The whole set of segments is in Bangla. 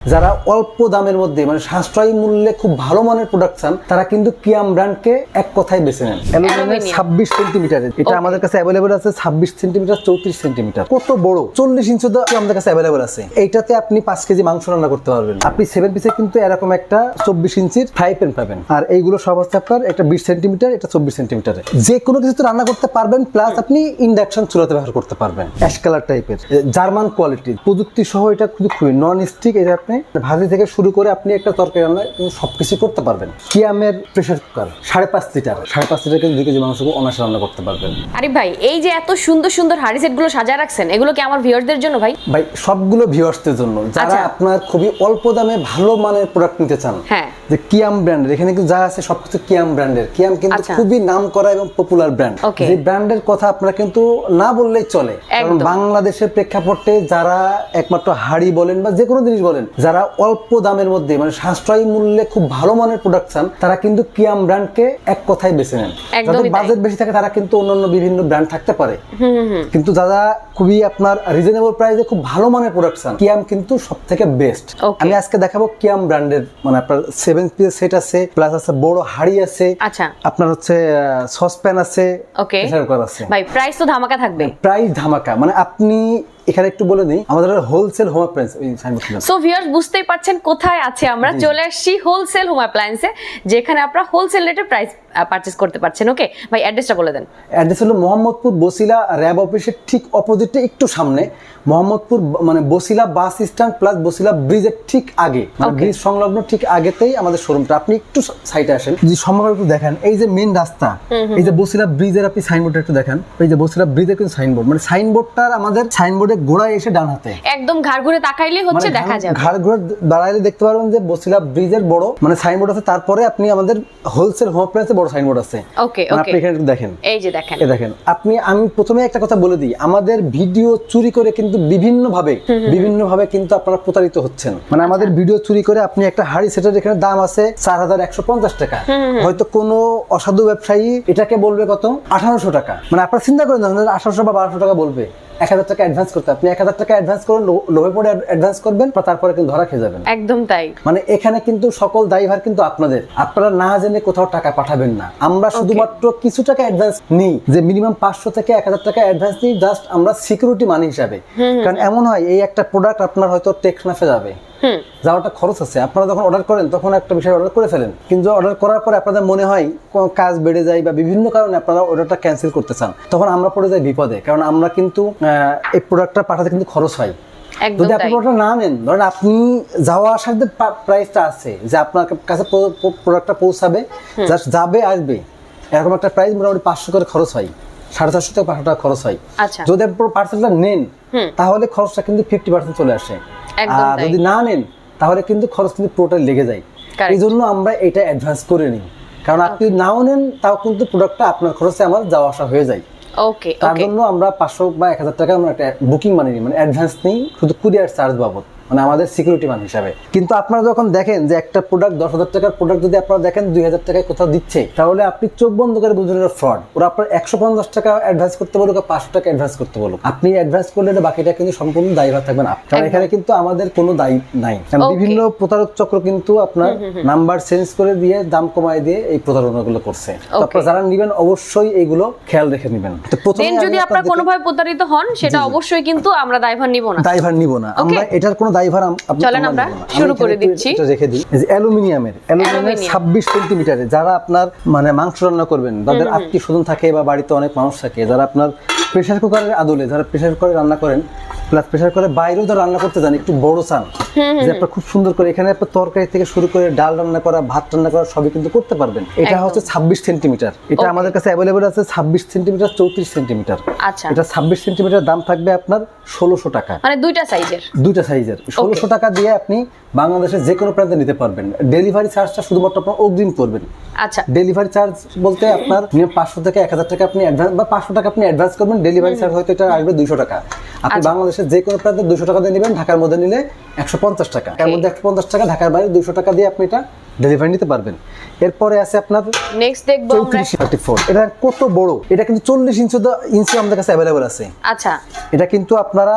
যারা অল্প দামের মধ্যে মানে সাশ্রয়ী মূল্যে খুব ভালো মানের প্রোডাক্ট চান তারা কিন্তু কিয়াম ব্র্যান্ডকে এক কথায় বেছে নেন। অ্যালুমিনিয়ামের 26 সেন্টিমিটারের এটা আমাদের কাছে অ্যাভেলেবল আছে, 26 সেন্টিমিটার 34 সেন্টিমিটার, কত বড় 40 ইঞ্চি তো আমাদের কাছে অ্যাভেলেবল আছে। এইটাতে আপনি 5 কেজি মাংস রান্না করতে পারবেন। আপনি 7 পিসে কিন্তু এরকম একটা 24 ইঞ্চির ফ্রাই প্যান পাবেন। আর এইগুলো সব হচ্ছে আপনার একটা 20 সেন্টিমিটার, এটা 24 সেন্টিমিটারের। যে কোনো কিছুতে রান্না করতে পারবেন, প্লাস আপনি ইন্ডাকশন চুলাতে ব্যবহার করতে পারবেন। অ্যাশ কালার টাইপের জার্মান কোয়ালিটি প্রযুক্তি সহ এটা কিন্তু খুবই নন স্টিক। এটা আপনি ভাজি থেকে শুরু করে আপনি একটা তরকারি রান্না সবকিছু করতে পারবেন। কিয়ামের প্রেসার কুকার 5.5 লিটার, 5.5 লিটার কিন্তু 2 কেজি মাংস অনায়াসে রান্না করতে পারবেন। আরে ভাই, এই যে এত সুন্দর সুন্দর হাড়ি সেট গুলো সাজায় রাখছেন, এগুলো কি আমার ভিউয়ারদের জন্য ভাই? ভাই সবগুলো ভিউয়ার্সদের জন্য, যারা আপনার খুবই অল্প দামে ভালো মানের প্রোডাক্ট নিতে চান। হ্যাঁ, যে কিয়াম ব্র্যান্ডের এখানে কিন্তু যা আছে সবকিছু কিয়াম ব্র্যান্ডের। কিয়াম কিন্তু খুবই নামকরা এবং পপুলার ব্র্যান্ড। যে ব্র্যান্ডের কথা আপনারা কিন্তু না বললেই চলে, কারণ বাংলাদেশের প্রেক্ষাপটে যারা একমাত্র হাড়ি বলেন বা যে কোনো জিনিস বলেন, যারা অল্প দামের মধ্যে মানে সাশ্রয়ী মূল্যে খুব ভালো মানের প্রোডাক্ট চান তারা কিন্তু কিয়াম ব্র্যান্ডকে এক কথায় বেছে নেন। যাদের বাজেট বেশি থাকে তারা কিন্তু অন্যান্য বিভিন্ন ব্র্যান্ড থাকতে পারে, কিন্তু যারা খুবই আপনার রিজনেবল প্রাইসে খুব ভালো মানের প্রোডাক্ট চান, কিয়াম কিন্তু সবথেকে বেস্ট। আমি আজকে দেখাবো কিয়াম ব্র্যান্ডের, মানে আপনার 7 পিস সেট আছে, প্লাস আছে বড় হাড়ি আছে, আপনার হচ্ছে সসপ্যান আছে, প্রেসার কুকার আছে। ভাই প্রাইস তো ধামাকা থাকবে, প্রাইস ধামাকা। মানে আপনি এখানে একটু বলে দিই, আমাদের হোলসেল হোম অ্যাপ্লায়েন্স ওই সাইনবোর্ড। সো ভিউয়ার্স বুঝতেই পারছেন কোথায় আছে আমরা। চলে আসছি হোলসেল হোম অ্যাপ্লায়েন্সে, যেখানে আপনারা হোলসেল রেটে প্রাইস পারচেজ করতে পারছেন। ওকে ভাই, অ্যাড্রেসটা বলে দেন। অ্যাড্রেস হলো মোহাম্মদপুর বসিলা র‍্যাব অফিসের ঠিক অপোজিটে একটু সামনে, মোহাম্মদপুর মানে Basila bus stand plus Basila ব্রিজের ঠিক আগে, মানে ব্রিজ সংলগ্ন ঠিক আগেতেই আমাদের শোরুমটা। আপনি একটু সাইডে আসেন, যদি সম্ভব একটু দেখেন এই যে মেইন রাস্তা, এই যে বসিলা ব্রিজের আপনি সাইনবোর্ডটা একটু দেখেন, এই যে বসিলা ব্রিজের কিন্তু সাইনবোর্ড, মানে সাইনবোর্ডটার আমাদের সাইনবোর্ডের গোড়ায় এসে ডান হাতে একদম ঘাড় ঘুরে তাকাইলেই হচ্ছে দেখা যাবে, ঘাড় ঘুরে দাঁড়াইলে দেখতে পারবেন যে বসিলা ব্রিজের বড় মানে সাইনবোর্ড আছে, তারপরে আপনি আমাদের হোলসেল হোম অ্যাপ্লায়েন্সের বড় সাইনবোর্ড আছে। ওকে আপনি এখানে দেখেন, এই যে দেখেন, এই দেখেন আপনি। আমি প্রথমে একটা কথা বলে দিই, আমাদের ভিডিও চুরি করে কিন্তু বিভিন্ন ভাবে কিন্তু আপনারা প্রতারিত হচ্ছেন। মানে আমাদের ভিডিও চুরি করে আপনি একটা হাড়ি সেটের এখানে দাম আছে 4150 টাকা, হয়তো কোনো অসাধু ব্যবসায়ী এটাকে বলবে কত 1800 টাকা। মানে আপনারা চিন্তা করেন 1800 বা 1200 টাকা বলবে, 1000 টাকা অ্যাডভান্স করতে। আপনি 1000 টাকা অ্যাডভান্স করেন, লোভে পড়ে অ্যাডভান্স করবেন, তারপরে কিন্তু ধরা খেয়ে যাবেন। একদম তাই। মানে এখানে কিন্তু সকল দায়ভার কিন্তু আপনাদের, আপনারা না জেনে কোথাও টাকা পাঠাবেন না। আমরা শুধুমাত্র কিছু টাকা অ্যাডভান্স নিই, যে মিনিমাম 500 থেকে 1000 টাকা অ্যাডভান্স নিই, জাস্ট আমরা সিকিউরিটি মানি হিসাবে। কারণ এমন হয় এই একটা প্রোডাক্ট আপনার হয়তো টেকনাফে যাবে, যাওয়াটা খরচ আছে। আপনারা যখন অর্ডার করেন তখন একটা বিষয় অর্ডার করে ফেলেন, কিন্তু অর্ডার করার পরে আপনাদের মনে হয় কাজ বেড়ে যায় বা বিভিন্ন কারণে আপনারা অর্ডারটা ক্যান্সেল করতে চান, তখন আমরা পড়ে যাই বিপদে। কারণ আমরা কিন্তু এই প্রোডাক্টটা পাঠাতে কিন্তু খরচ হয়। যদি আপনি প্রোডাক্টটা না নেন, ধরেন আপনি যাওয়া আসার যে প্রাইসটা আছে, যে আপনার কাছে প্রোডাক্টটা পৌঁছাবে, জাস্ট যাবে আসবে, এরকম একটা প্রাইস মোটামুটি 500 করে খরচ হয়, 450 থেকে 500 টাকা খরচ হয়। যদি আপনি পার্সেলটা নেন তাহলে খরচটা কিন্তু 50% চলে আসে। আর যদি না নেন তাহলে কিন্তু খরচ কিন্তু পুরোটাই লেগে যায়। এই জন্য আমরা এটা অ্যাডভান্স করে নিই, কারণ আপনি নাও নেন তাও কিন্তু প্রোডাক্টটা আপনার খরচে আমার যাওয়া আসা হয়ে যায়। তার জন্য আমরা 500 বা 1000 টাকা আমরা একটা বুকিং মানি নিই, মানে অ্যাডভান্স নেই, শুধু কুরিয়ার চার্জ বাবদ, মানে আমাদের সিকিউরিটি মান হিসাবে। কিন্তু আপনারা যখন দেখেন যে একটা প্রোডাক্ট 10,000 টাকার প্রোডাক্ট যদি আপনারা দেখেন 2000 টাকায় কোথাও দিচ্ছে, তাহলে আপনি চোখ বন্ধ করে বুঝুন এটা ফ্রড। ওরা আপনার 150 টাকা অ্যাডভান্স করতে বলুক, 500 টাকা অ্যাডভান্স করতে বলুক, আপনি অ্যাডভান্স করলে বাকিটা কিন্তু সম্পূর্ণ দায়ভার থাকবেন আপনার। কারণ এখানে কিন্তু আমাদের কোনো দায় নাই। বিভিন্ন প্রতারক চক্র কিন্তু আপনার নাম্বার চেঞ্জ করে দিয়ে দাম কমায় দিয়ে এই প্রতারণাগুলো করছে। আপনারা যারা নেবেন অবশ্যই এইগুলো খেয়াল রেখে নেবেন। তো প্রথমে যদি আপনারা কোনোভাবে প্রতারিত হন, সেটা অবশ্যই কিন্তু আমরা দায়ভার নিব না। আমরা এটার কোনো দায়ভার চলেন আমরা শুরু করে দিচ্ছি। এটা রেখে দিই। এই যে অ্যালুমিনিয়ামের 26 সেন্টিমিটারের, যারা আপনার মানে মাংস রান্না করবেন, যাদের আত্মীয় স্বজন থাকে বা বাড়িতে অনেক মানুষ থাকে, যারা আপনার প্রেসার কুকারের আদলে, যারা প্রেসার কুকারে রান্না করেন, প্লাস প্রেসার কুকারে বাইরেও যারা রান্না করতে যান, একটু বড় চান, যে আপনার খুব সুন্দর করে এখানে আপনার তরকারি থেকে শুরু করে ডাল রান্না করা, ভাত রান্না করা সবই কিন্তু করতে পারবেন। এটা হচ্ছে 26 সেন্টিমিটার, এটা আমাদের কাছে অ্যাভেলেবল আছে 26 সেন্টিমিটার 34 সেন্টিমিটার। এটা 26 সেন্টিমিটার দাম থাকবে আপনার 1600 টাকা, মানে দুইটা সাইজের 1600 টাকা দিয়ে আপনি বাংলাদেশের যে কোনো প্রান্তে নিতে পারবেন। ডেলিভারি চার্জটা শুধুমাত্র আপনার অগ্রিম করবেন। ডেলিভারি চার্জ বলতে আপনার 500 থেকে 1000 টাকা আপনি অ্যাডভান্স বা 500 টাকা আপনি অ্যাডভান্স করবেন, ডেলিভারি চার্জ হয়তো এটা আসবে 200 টাকা। আপনি বাংলাদেশের যে কোনো প্রান্তে 200 টাকা দিয়ে নেবেন, ঢাকার মধ্যে নিলে 150 টাকা, এর মধ্যে 150 টাকা, ঢাকার বাইরে 200 টাকা দিয়ে আপনি এটা ডেলিভারি নিতে পারবেন। এরপরে আছে আপনার নেক্সট দেখবো আমরা 34। এটা কত বড়, এটা কিন্তু 40 ইঞ্চি আমাদের কাছে অ্যাভেলেবল আছে। আচ্ছা এটা কিন্তু আপনারা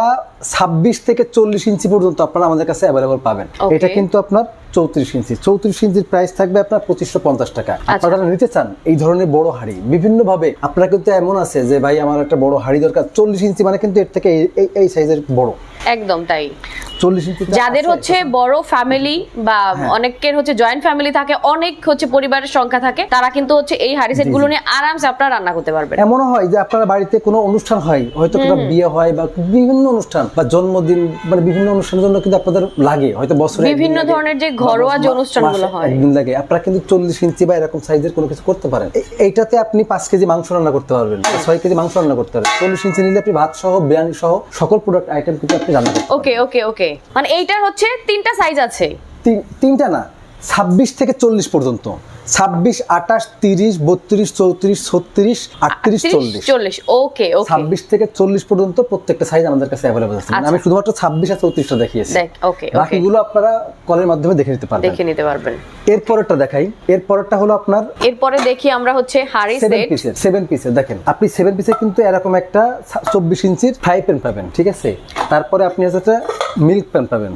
26 থেকে 40 ইঞ্চি পর্যন্ত আপনারা আমাদের কাছে অ্যাভেলেবল পাবেন। Okay. এটা কিন্তু আপনার 34 ইঞ্চি। 34 ইঞ্চির প্রাইস থাকবে আপনার 2550 টাকা। আপনারা যারা নিতে চান এই ধরনের বড় হাড়ি, বিভিন্ন ভাবে আপনারা কিন্তু এমন আছে যে ভাই আমার একটা বড় হাড়ি দরকার, 40 ইঞ্চি মানে কিন্তু এর থেকে এই সাইজের বড়, একদম তাই। 40 ইঞ্চি যাদের হচ্ছে বড় ফ্যামিলি বা অনেকের হচ্ছে জয়েন্ট ফ্যামিলি থাকে, অনেক হচ্ছে পরিবারের সংখ্যা থাকে, তারা কিন্তু হচ্ছে এই হাড়ি সেট গুলো নিয়ে আরামসে আপনারা রান্না করতে পারবেন। এমনও হয় যে আপনার বাড়িতে কোনো অনুষ্ঠান হয়, হয়তো কোনো বিয়ে হয় বা বিভিন্ন অনুষ্ঠান বা জন্মদিন, মানে বিভিন্ন অনুষ্ঠানের জন্য কিন্তু আপনাদের লাগে, হয়তো বছরে বিভিন্ন ধরনের যে ঘরোয়া যে অনুষ্ঠানগুলো হয় একদিন লাগে, আপনারা কিন্তু 40 ইঞ্চি বা এরকম সাইজের কোনো কিছু করতে পারেন। এইটাতে আপনি 5 কেজি মাংস রান্না করতে পারবেন, 6 কেজি মাংস রান্না করতে পারবেন। 40 ইঞ্চি নিলে আপনি ভাত সহ, বিরিয়ানি সহ সকল প্রোডাক্ট আইটেম কিন্তু আপনি রান্না করতে পারবেন। ওকে ওকে ওকে, মানে এইটার হচ্ছে 3টা সাইজ আছে। তিনটা না, 26 থেকে 40 পর্যন্ত। 26, 28, 30, 32, 34, 36, 38, 40। ওকে ওকে, 26 থেকে 40 পর্যন্ত প্রত্যেকটা সাইজ আমাদের কাছে অ্যাভেলেবল আছে। আমি শুধুমাত্র 26 আর 34টা দেখিয়েছি। ওকে ওকে, বাকিগুলো আপনারা কলের মাধ্যমে দেখে নিতে পারবেন। দেখে নিতে পারবেন। এরপরেরটা দেখাই। এরপরেরটা হলো আপনার এরপরে দেখি আমরা হচ্ছে হাড়ি সেট 7 পিসের। দেখেন আপনি 7 পিসের কিন্তু এরকম একটা 24 ইঞ্চির ফ্রাই প্যান পাবেন, ঠিক আছে। তারপরে আপনি হচ্ছে মিল্ক প্যান পাবেন।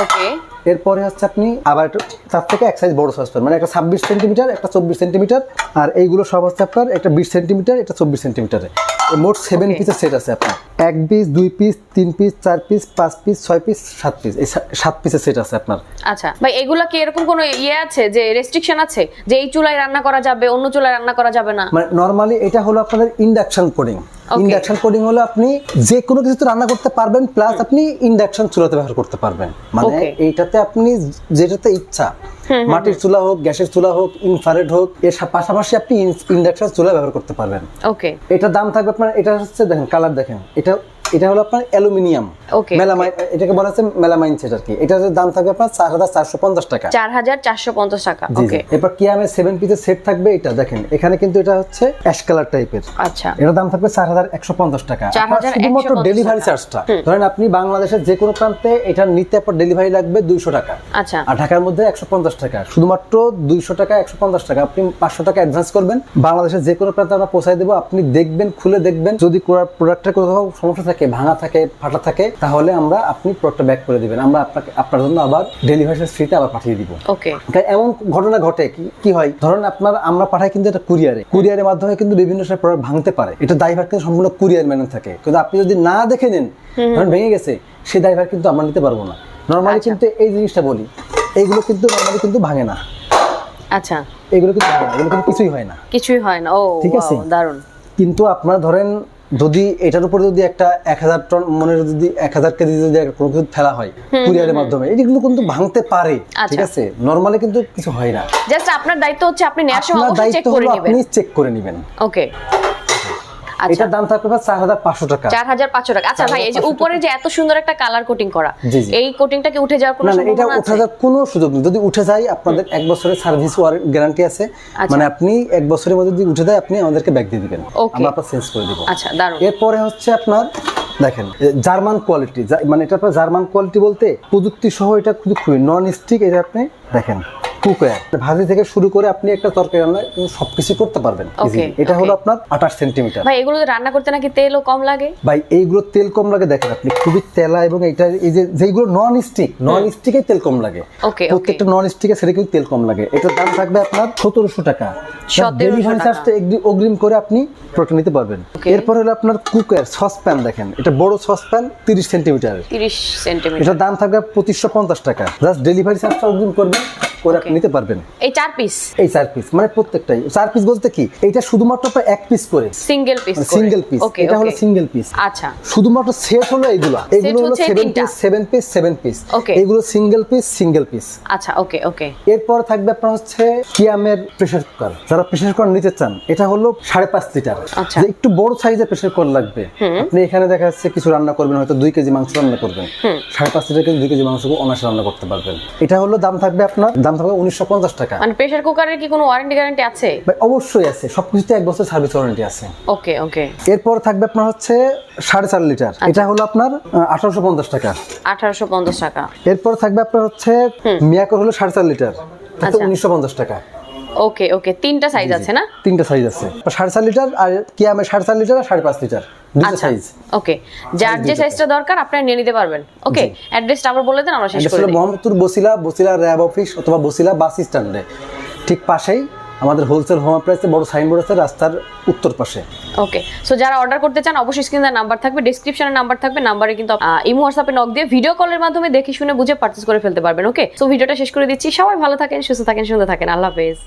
ওকে, এরপরে হচ্ছে আপনি আবার তার থেকে এক সাইজ বড় সসপ্যান, মানে একটা 26 সেন্টিমিটার, একটা 24 সেন্টিমিটার, আর এইগুলো সব হচ্ছে আপনার একটা 20 সেন্টিমিটার, একটা 24 সেন্টিমিটারে। মোট 7 পিসের সেট আছে আপনার। 1 piece, 2 piece, 3 piece, 4 piece, 5 piece, 6 piece, 7 piece, এই 7 পিসের সেট আছে আপনার। আচ্ছা ভাই, এগুলা কি এরকম কোনো ইয়ে আছে যে রেস্ট্রিকশন আছে যে এই চুলায় রান্না করা যাবে, অন্য চুলায় রান্না করা যাবে না? মানে নরমালি এটা হলো আপনাদের ইন্ডাকশন কোডিং। ইন্ডাকশন কোডিং হলো আপনি যে কোনো কিছু রান্না করতে পারবেন, প্লাস আপনি ইন্ডাকশন চুলাতে ব্যবহার করতে পারবেন। মানে এইটাতে আপনি যেটাতে ইচ্ছা, মাটির চুলা হোক, গ্যাসের চুলা হোক, ইনফ্রারেড হোক, এর পাশাপাশি আপনি ইন্ডাকশন চুলা ব্যবহার করতে পারবেন। ওকে, এটা দাম থাকবে আপনার, এটা হচ্ছে দেখেন কালার দেখেন, এটা হলো আপনার অ্যালুমিনিয়াম মেলামাইন, এটাকে বলা হচ্ছে মেলামাইন সেট আর কি। এটার দাম থাকবে আপনার 4450 টাকা। 4450 টাকা। ওকে, এরপর কিয়ামের 7 পিসের সেট থাকবে। এটা দেখেন এখানে কিন্তু এটা হচ্ছে অ্যাশ কালার টাইপের। আচ্ছা, এটার দাম থাকবে 4150 টাকা। 4150 শুধুমাত্র ডেলিভারি চার্জটা ধরেন আপনি বাংলাদেশের যে কোনো প্রান্তে এটা নিতে আপনার ডেলিভারি লাগবে 200 টাকা। আচ্ছা, আর ঢাকার মধ্যে 150 টাকা। শুধুমাত্র 200 টাকা, 150 টাকা। আপনি 500 টাকা অ্যাডভান্স করবেন, বাংলাদেশের যে কোনো প্রান্তে আমরা পৌঁছায় দেবো। আপনি দেখবেন, খুলে দেখবেন, যদি প্রোডাক্টের কোথাও সমস্যা থাকে, ভাঙা থাকে, ফাটা থাকে, তাহলে আপনি প্রোডাক্টটা ব্যাক করে দিবেন। আমরা আপনার জন্য আবার ডেলিভারি ফ্রিতে আবার পাঠিয়ে দিব। ওকে, এমন ঘটনা ঘটে কি হয়, ধরুন আমরা পাঠাই কিন্তু এটা কুরিয়ারের মাধ্যমে কিন্তু বিভিন্ন সময় প্রোডাক্ট ভাঙতে পারে। এটা দায়ভার কিন্তু সম্পূর্ণ কুরিয়ার ম্যানের থাকে। কিন্তু আপনি যদি না দেখে নেন, ধরুন ভেঙে গেছে, সেই দায়ভার কিন্তু আমরা নিতে পারবো না। নরমালি কিন্তু এই জিনিসটা বলি, এইগুলো কিন্তু নরমালি কিন্তু ভাঙে না। আচ্ছা, এগুলো কিন্তু ভাঙে না, এগুলো কিন্তু কিছুই হয় না, কিছুই হয় না। ও ঠিক আছে, দারুণ। কিন্তু আপনারা ধরেন যদি এটার উপরে যদি একটা 1000 টন মনের যদি 1000 কেজি যদি কোনো কিছু ফেলা হয় কুরিয়ারের মাধ্যমে, এগুলো কিন্তু ভাঙতে পারে, ঠিক আছে। নরমালি কিন্তু কিছু হয় না। জাস্ট আপনার দায়িত্ব হচ্ছে আপনি নেওয়ার সময় আপনার অবশ্যই চেক করে নেবেন। আপনি চেক করে নেবেন। ওকে, এটার দাম থাকবে 4500 টাকা। 4500 টাকা। আচ্ছা ভাই, এই যে উপরে যে এত সুন্দর একটা কালার কোটিং করা, জি। এই কোটিংটা কি উঠে যাওয়ার কোনো না, এটা সম্ভাবনা উঠে আছে? যাওয়ার কোনো সুযোগ নেই। যদি উঠে যায় আপনাদের 1 বছরের সার্ভিস গ্যারান্টি আছে। মানে আপনি 1 বছরের মধ্যে যদি উঠে যায়, আপনি আমাদেরকে ব্যাক দিয়ে দিবেন, আমরা আপনার চেঞ্জ করে দিব। আচ্ছা, দারুণ। এরপরে হচ্ছে আপনার দেখেন জার্মান কোয়ালিটি, মানে এটা আপনার জার্মান কোয়ালিটি বলতে প্রযুক্তি সহ এটা খুবই নন স্টিক। এটা আপনি দেখেন কুকওয়্যার, ভাজি থেকে শুরু করে আপনি একটা তরকারি রান্না সবকিছু করতে পারবেন। এটা হলো আপনার 28 সেন্টিমিটার। ভাই এগুলো রান্না করতে নাকি তেলও কম লাগে? ভাই এইগুলো তেল কম লাগে, দেখেন আপনি খুবই তেলা, এবং এটা এই যেগুলো নন স্টিকে তেল কম লাগে। প্রত্যেকটা নন স্টিকে সেটা কিন্তু তেল কম লাগে। এটার দাম থাকবে আপনার 1700 টাকা। ডেলিভারি চার্জটা অগ্রিম করে আপনি প্রোডাক্ট নিতে পারবেন। এরপর হলো আপনার কুকওয়্যার সসপ্যান, দেখেন এটা বড় সসপ্যান 30 সেন্টিমিটার। 30 সেন্টিমিটার, এটার দাম থাকবে 2550 টাকা। জাস্ট ডেলিভারি চার্জটা অগ্রিম করবেন, করে আপনি নিতে পারবেন। এই 4 পিস, মানে প্রত্যেকটাই 4 পিস বলতে কি, এটা শুধুমাত্র 1 পিস করে, সিঙ্গেল পিস। এটা হলো সিঙ্গেল পিস। আচ্ছা, শুধুমাত্র সেট হলো এগুলো হলো 7 পিস। এগুলো সিঙ্গেল পিস। আচ্ছা, ওকে। এরপর থাকবে আপনার হচ্ছে কিয়ামের প্রেসার কুকার। যারা প্রেসার কুকার নিতে চান, এটা হলো 5.5 লিটার। যে একটু বড় সাইজের প্রেসার কুকার লাগবে, আপনি এখানে দেখা যাচ্ছে কিছু রান্না করবেন, হয়তো 2 কেজি মাংস রান্না করবেন, 5.5 লিটার 2 কেজি মাংস অনায়াসে রান্না করতে পারবেন। এটা হলো দাম থাকবে আপনার, দাম দাম থাকবে 1950 টাকা। মানে প্রেসার কুকারের কি কোনো ওয়ারেন্টি গ্যারান্টি আছে? ভাই অবশ্যই আছে, সবকিছুতে 1 বছর সার্ভিস ওয়ারেন্টি আছে। ওকে ওকে। এরপর থাকবে আপনার হচ্ছে 4.5 লিটার, এটা হলো আপনার 1850 টাকা। 1850 টাকা। এরপর থাকবে আপনার হচ্ছে মিয়াকোর হলো 4.5 লিটার, এটা 1950 টাকা। ওকে ওকে, তিনটা সাইজ আছে না? তিনটা সাইজ আছে, 4.5 লিটার আর কিয়ামে 4.5 লিটার আর 5.5 লিটার, দুটো সাইজ। ওকে, যার যে সাইজটা দরকার আপনারা নিয়ে নিতে পারবেন। ওকে, অ্যাড্রেসটা আবার বলে দেন, আমরা শেষ করে দিই। মোহাম্মদপুর বসিলা র্যাব অফিস অথবা বসিলা বাস স্ট্যান্ডে ঠিক পাশেই আমাদের হোলসেল হোম অ্যাপ্লায়েন্সে বড় সাইনবোর্ড আছে রাস্তার উত্তর পাশে। ওকে, সো যারা অর্ডার করতে চান অবশ্যই স্ক্রিনে নাম্বার থাকবে, ডেসক্রিপশনে নাম্বার থাকবে, নাম্বারে কিন্তু ইমো হোয়াটসঅ্যাপে নক দিয়ে ভিডিও কলের মাধ্যমে দেখে শুনে বুঝে পারচেজ করে ফেলতে পারবেন। ওকে, সো ভিডিওটা শেষ করে দিচ্ছি। সবাই ভালো থাকেন, সুস্থ থাকেন, সুন্দর থাকেন। আল্লাহ হাফেজ।